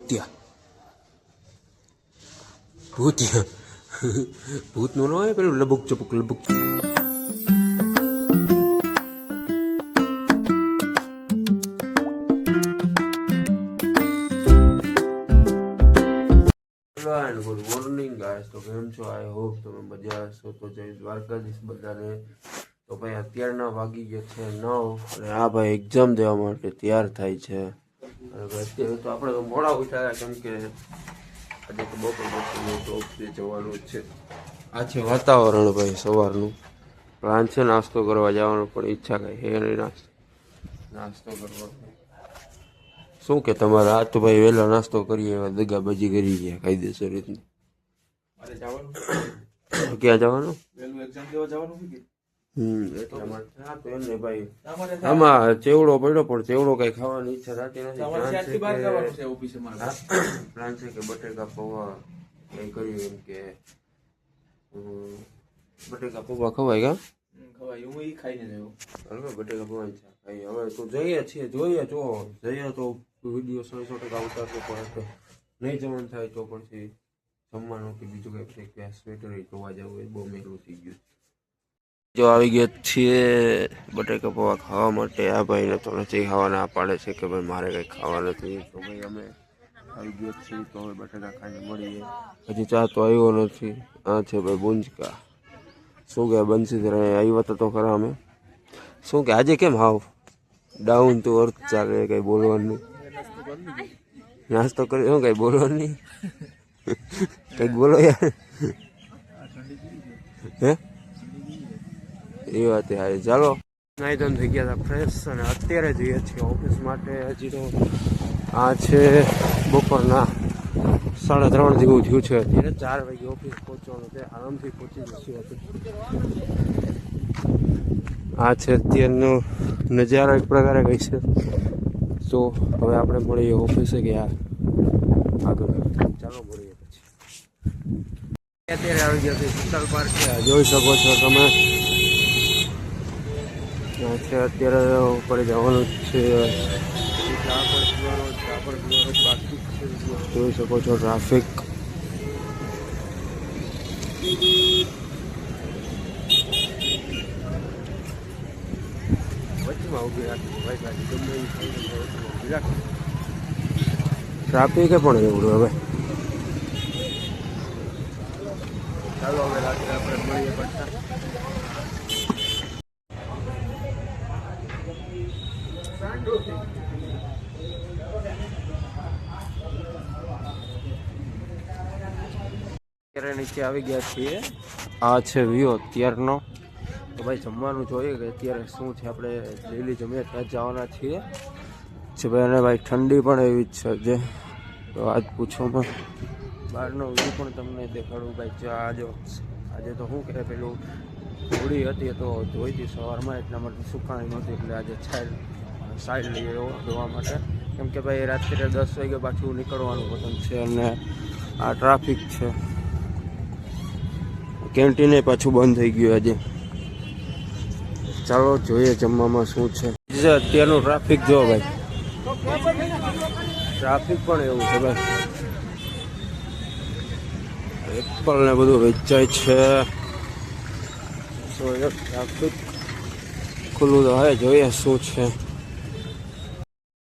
ભૂતિયા ભૂતિયા ભૂતનું ન હોય પેલું લબુક ચપુક લબુક. Good morning guys. તો કેમ છો? આઈ હોપ તમે મજા હશો. તો જય દ્વારકાધીશ બધાને. તો ભાઈ અત્યારના વાગી ગયા છે 9 અને આ ભાઈ એક્ઝામ દેવા માટે તૈયાર થાય છે. અને અત્યારે તો આપણે તો મોડા ઉઠ્યા કેમ કે આજે તો બપોર પછી તો ઓફિસે જવાનું છે. આ છે વાતાવરણ ભાઈ સવારનું. પ્લાન છે નાસ્તો કરવા જવાનો પણ ઈચ્છા કઈ હે નહીં નાસ્તો કરવાનો. શું કે તમારે આ તો ભાઈ વહેલો નાસ્તો કરીએ એવા દગાબાજી કરી ગયા કાયદેસર રીતની. ક્યાં જવાનું? એટલા માટે હા તો એમને ભાઈ આમાં ચેવડો પડ્યો પણ ચેવડો કઈ ખાવાની ઈચ્છા થતી નથી. પ્લાન છે કે બટેકા પૌવા કઈ કર્યું એમ કે બટેકા પૌવા ખવાય બટેકા પૌવા ખાઈ. હવે તો જઈએ છીએ જોઈએ તો વિડીયો 100% ઉતારતો પણ નહીં જવાનું થાય તો પછી જમવાનું કે બીજું કઈ સ્વેટર જોવા જવું એ બહુ મેલું થઈ ગયું. જો આવી ગયા છીએ બટેકા પૌવા ખાવા માટે. આ ભાઈને તો નથી ખાવાના પાડે છે કે ભાઈ મારે કંઈ ખાવા નથી. તો ભાઈ અમે આવી ગયા છીએ તો હવે બટેકા ખાઈને મળીએ. હજી ચા તો આવ્યો નથી. આ છે ભાઈ બુંજકા. શું કે બંસીધર આવ્યા તો ખરા અમે. શું કે આજે કેમ હાવ ડાઉન ટુ અર્થ ચાલે કંઈ બોલવાનું નાસ્તો કરી શું કંઈ બોલવાનું નહીં કંઈક બોલો યાર. હે એ વાત હારી. ચાલો નાઈ ધોઈને થઈ ગયા હતા ફ્રેશ અને અત્યારે જઈએ છીએ ઓફિસ માટે. હજી તો આ છે બપોરના 3:30 જેવું થયું છે. અત્યારે 4 વાગે ઓફિસ પહોંચવાનું છે. આરામથી પહોંચી જશે. આ છે અત્યારનો નજારો એક પ્રકારે કહી છે. તો હવે આપણે મળીએ ઓફિસે કે આગળ. ચાલો મળીએ પછી. અત્યારે આવી ગયા છે વિશાલ પાર્ક. જોઈ શકો છો તમે. છે અત્યારે ઉપર જવાનું છે. જોઈ શકો છો ટ્રાફિક. ટ્રાફિક પણ એવડું હવે. ચાલો હવે રાત્રે આપણે મળીએ પાછા. અત્યારે નીચે આવી ગયા છીએ. આ છે વ્યૂ અત્યારનો. તો ભાઈ જમવાનું જોઈએ કે અત્યારે શું છે. આપણે ડેલી જમીએ ત્યાં જવાના છીએ ભાઈ. અને ભાઈ ઠંડી પણ એવી જ છે જે. તો આજ પૂછોમાં બહારનો વ્યૂ પણ તમને દેખાડું ભાઈ. આજે તો શું કહે પેલું હોળી હતી તો જોઈ હતી સવારમાં એટલા માટે સુકાણી નહોતી એટલે આજે સાઈડ લઈએ જોવા માટે. કેમ કે ભાઈ રાત્રે 10 વાગે પાછું નીકળવાનું પસંદ છે અને આ ટ્રાફિક છે. કેન્ટીને પાછું બંધ થઈ ગયું આજે. ચાલો જોઈએ જમવામાં શું છે. અત્યારનું ટ્રાફિક જો ભાઈ. ટ્રાફિક પણ એવું છે ભાઈ. એપલ ને બધું વેચાય છે. ટ્રાફિક ખુલ્લું તો હવે જોઈએ શું છે.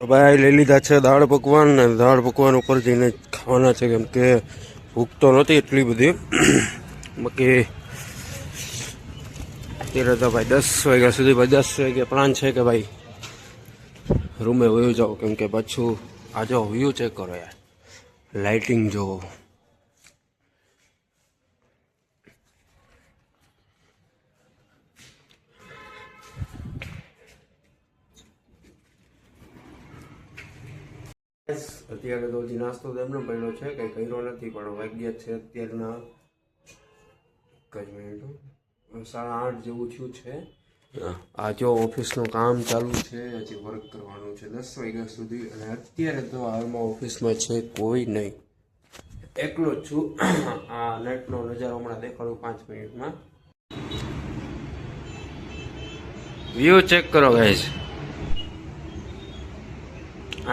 ભાઈ લઈ લીધા છે દાળ પકવાન ને દાળ પકવાન ઉપર જઈને ખાવાના છે કેમ કે ભૂખ તો નહોતી એટલી બધી. બાકી અત્યારે તો ભાઈ 10 વાગ્યા સુધી 10 વાગે પ્લાન છે કે ભાઈ રૂમે વયું જાઓ કેમ કે પાછું આ જો વ્યૂ ચેક કરો યાર. લાઇટિંગ જોવો. અત્યારે તો હજી નાસ્તો તો એમનો પડ્યો છે કંઈ કર્યો નથી પણ વાગ્યા છે અત્યારના કઈ મિનિટ 8:30 જેવું થયું છે. આ જો ઓફિસનું કામ ચાલુ છે. હજી વર્ક કરવાનું છે 10 વાગ્યા સુધી. અને અત્યારે તો હાલમાં ઓફિસમાં છે કોઈ નહીં. એકલો જ છું. આ નેટનો નજારો હમણાં દેખાડું 5 મિનિટમાં. વ્યૂ ચેક કરો ગાઈસ.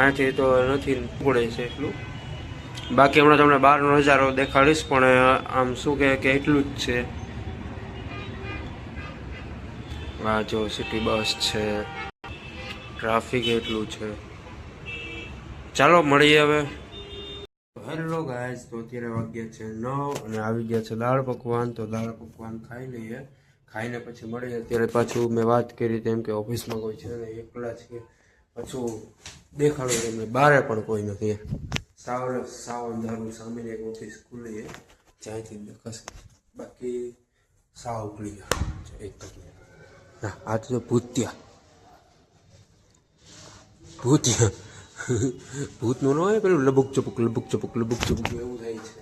આથી તો નથી પડે છે એટલું બાકી હમણાં તમને બહારનો નજારો દેખાડીશ, પણ આમ શું કે એટલું જ છે. આ જો સિટી બસ છે, ટ્રાફિક એટલું છે. ચાલો મળીએ હવે. હેલો ગાઈસ, તો અત્યારે વાગ્યા છે 9 અને આવી ગયા છે દાળ પકવાન. તો દાળ પકવાન ખાઈ લઈએ, ખાઈને પછી મળીએ. અત્યારે પાછું મેં વાત કરી તેમ કે ઓફિસમાં કોઈ છે ને, એકલા છે. પાછું દેખાડો એમને બારે પણ કોઈ નથી. સાવ અંધારું. સામે એક ઓફિસ ખુલી જ્યાંથી દેખાશે, બાકી સાવ ક્લિયર એક ના. આ તો ભૂતિયા ભૂતનું ન હોય પેલું લબુક ચપુક એવું થાય છે.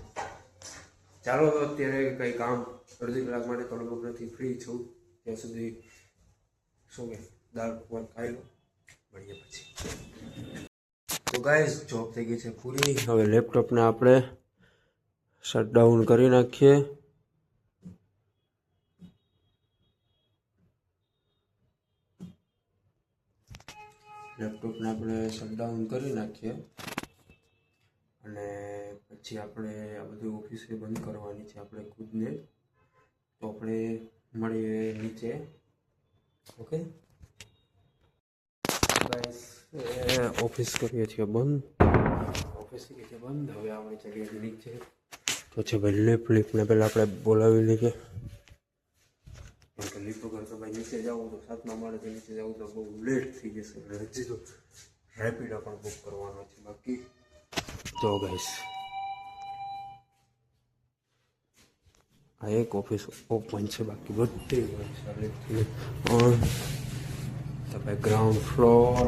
ચાલો તો અત્યારે કંઈ કામ અડધી કલાક માટે તો લગભગ નથી, ફ્રી છું. ત્યાં સુધી શું કે દાળ પકવાન ખાઈ લો, મળીએ પછી. તો ગાઈસ, જોબ થઈ ગઈ છે પૂરી. હવે લેપટોપને આપણે શટડાઉન કરી નાખીએ. લેપટોપને આપણે શટડાઉન કરી નાખીએ અને પછી આપણે આ બધું ઓફિસે બંધ કરવાની છે આપણે ખુદને. તો આપણે મળીએ નીચે. ઓકે ગાઈસ, ઓફિસ કરીએ છીએ બંધ. હવે આપણે ચડીએ છીએ નીચે. તો છે ભાઈ લિફ્ટને પહેલાં આપણે બોલાવી લઈએ. લિફ્ટ વગર તો ભાઈ નીચે જવું તો 7મા માળેથી નીચે જવું તો બહુ લેટ થઈ જશે. હજી તો રેપિડો પણ બુક કરવાનો છે બાકી. તો ગાઈસ, આ એક ઓફિસ ઓપન છે, બાકી બધી તો ભાઈ ગ્રાઉન્ડ ફ્લોર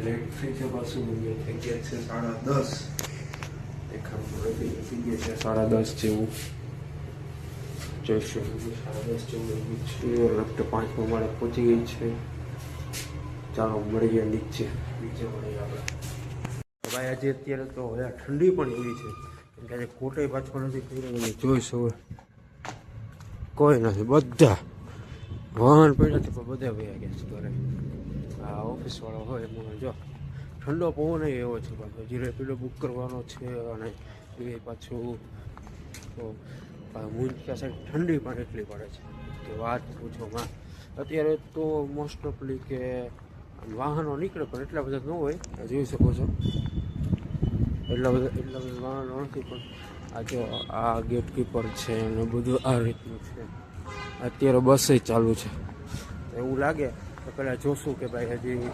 લેટ થઈ છે. પાછું થઈ ગયા છે 10:30. દેખાતું નથી, થઈ ગયા છે 10:30 જેવું. જોઈશું 10:30 જેવું છે. લગભગ 5મા માળે પહોંચી ગઈ છે. ચાલો મળીએ નીચે મળીએ આપણે. ભાઈ આજે અત્યારે તો હવે ઠંડી પણ એવી છે, કેમ કે આજે કોટે પાછો નથી કર્યો. જોઈશ હવે કોઈ નથી, બધા વાહન પડ્યા છે પણ બધા વયા ગયા છે ઘરે. આ ઓફિસવાળો હોય એમાં જો ઠંડો પવન એવો છે. પાછો હજી રેપિડો બુક કરવાનો છે અને એ પાછું તો મુંજકા સાઈડ ઠંડી પણ એટલી પડે છે કે વાત પૂછોમાં. અત્યારે તો મોસ્ટ ઓફલી કે વાહનો નીકળે પણ એટલા બધા ન હોય. જોઈ શકો છો એટલા બધા વાહનો નથી. પણ આ જો આ ગેટકીપર છે અને બધું આ રીતનું છે. અત્યારે બસ ચાલુ છે. એવું લાગે તો પહેલાં જોશું કે ભાઈ હજી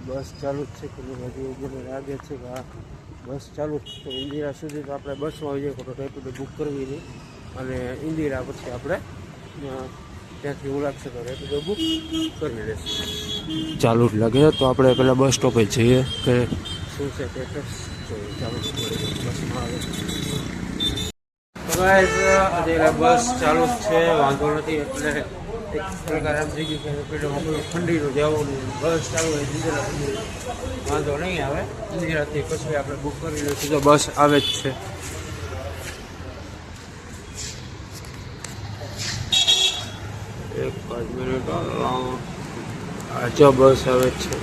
બસ ચાલુ જ છે કે નહીં. હજી મને લાગે છે કે આ બસ ચાલુ જ. તો ઇન્દિરા સુધી તો આપણે બસમાં જઈએ તો રેપિડો બુક કરવી નહીં, અને ઇન્દિરા પછી આપણે ત્યાંથી એવું લાગશે તો રેપિડો બુક કરી લેશું. ચાલુ જ લાગે તો આપણે પહેલાં બસ સ્ટોપે જઈએ કે શું છે સ્ટેટસ જોઈએ. ચાલુ બસમાં આવે અત્યારે બસ ચાલુ જ છે, વાંધો નથી. એટલે એક પ્રકાર એમ થઈ ગયું કે રેપિડો ઠંડીનું જવાનું બસ ચાલુ હોય ઇન્દિરા સુધી વાંધો નહીં આવે. ઇન્દિરાથી પછી આપણે બુક કરી લઈશું તો બસ આવે જ છે. એક 5 મિનિટ આ બસ આવે જ છે.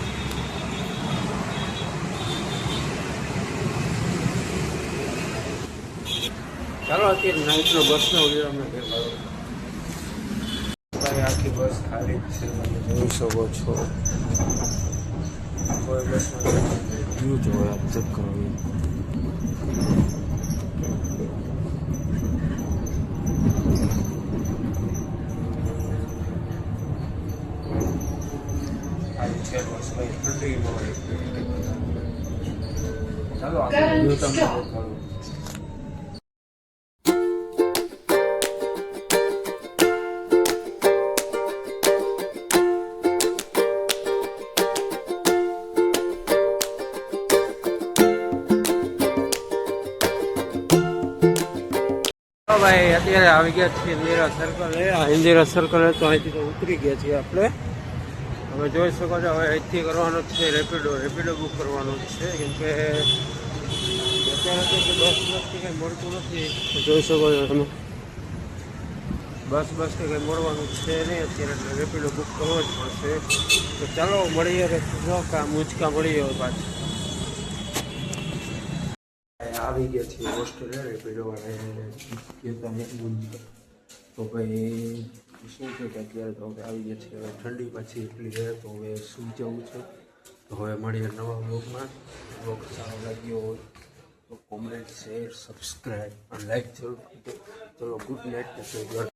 ચાલો અત્યારે નાઇટનો બસનો વિરામને દેખાડો. ભાઈ આખી બસ ખાલી જ છે, તમે જોઈ શકો છો. કોઈ બસમાં વ્યૂ જોવા ચેક કરો. ચાલો આગળ તમને દેખાડું. ભાઈ અત્યારે આવી ગયા છીએ ઇન્દિરા સર્કલ. ઇન્દિરા સર્કલ તો અહીંથી તો ઉતરી ગયા છીએ આપણે. હવે જોઈ શકો છો હવે અહીંથી કરવાનો છે રેપિડો બુક કરવાનો છે, કેમ કે અત્યારે તો બસથી કંઈ મળતું નથી. જોઈ શકો છો તમે બસ કે કંઈ મળવાનું છે નહીં અત્યારે, એટલે રેપિડો બુક કરવો જ પડશે. તો ચાલો મળીએ મુંજકા મળીએ પાછું. આવી ગયા છીએ હોસ્ટેલ રેપિડોવાળા કહેતા નહીં તો ભાઈ શું છે કે અત્યારે તો હવે આવી ગયા છે હવે ઠંડી પાછી એટલી રહે તો હવે સૂઈ જવું છે તો હવે મળીએ નવા બ્લોગમાં. બ્લોગ સારો લાગ્યો હોય તો કોમેન્ટ શેર સબસ્ક્રાઈબ અને લાઈક જરૂર કરજો. ચલો ગુડ નાઇટ.